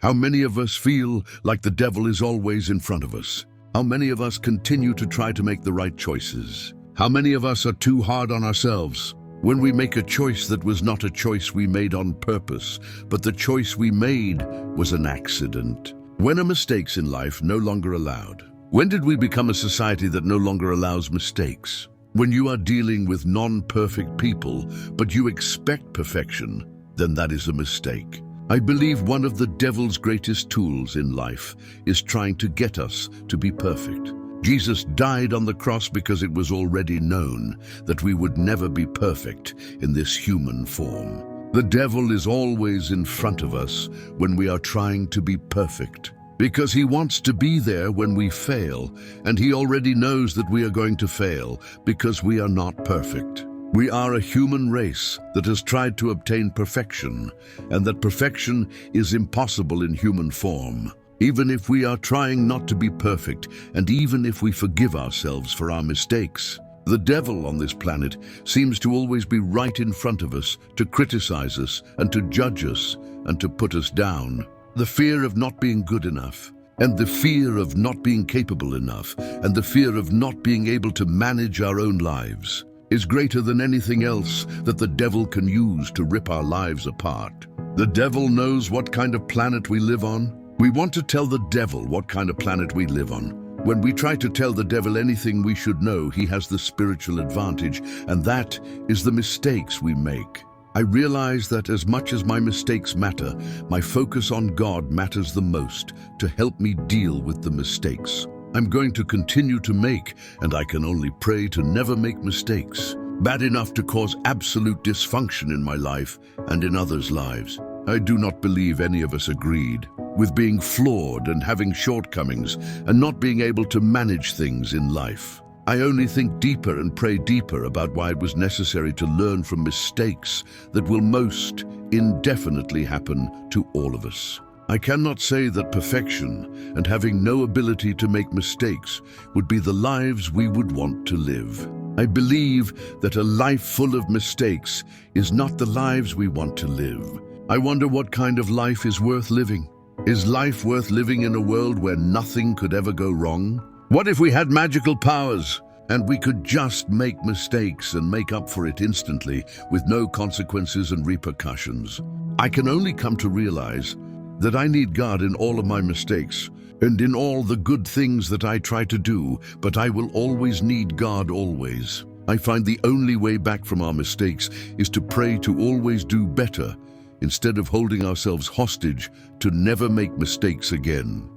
How many of us feel like the devil is always in front of us? How many of us continue to try to make the right choices? How many of us are too hard on ourselves? When we make a choice that was not a choice we made on purpose, but the choice we made was an accident. When are mistakes in life no longer allowed? When did we become a society that no longer allows mistakes? When you are dealing with non-perfect people, but you expect perfection, then that is a mistake. I believe one of the devil's greatest tools in life is trying to get us to be perfect. Jesus died on the cross because it was already known that we would never be perfect in this human form. The devil is always in front of us when we are trying to be perfect, because he wants to be there when we fail, and he already knows that we are going to fail because we are not perfect. We are a human race that has tried to obtain perfection, and that perfection is impossible in human form. Even if we are trying not to be perfect, and even if we forgive ourselves for our mistakes, the devil on this planet seems to always be right in front of us to criticize us and to judge us and to put us down. The fear of not being good enough, and the fear of not being capable enough, and the fear of not being able to manage our own lives is greater than anything else that the devil can use to rip our lives apart. The devil knows what kind of planet we live on. We want to tell the devil what kind of planet we live on. When we try to tell the devil anything we should know, he has the spiritual advantage, and that is the mistakes we make. I realize that as much as my mistakes matter, my focus on God matters the most to help me deal with the mistakes I'm going to continue to make, and I can only pray to never make mistakes bad enough to cause absolute dysfunction in my life and in others' lives. I do not believe any of us agreed with being flawed and having shortcomings and not being able to manage things in life. I only think deeper and pray deeper about why it was necessary to learn from mistakes that will most indefinitely happen to all of us. I cannot say that perfection and having no ability to make mistakes would be the lives we would want to live. I believe that a life full of mistakes is not the lives we want to live. I wonder what kind of life is worth living. Is life worth living in a world where nothing could ever go wrong? What if we had magical powers and we could just make mistakes and make up for it instantly with no consequences and repercussions? I can only come to realize that I need God in all of my mistakes and in all the good things that I try to do, but I will always need God always. I find the only way back from our mistakes is to pray to always do better instead of holding ourselves hostage to never make mistakes again.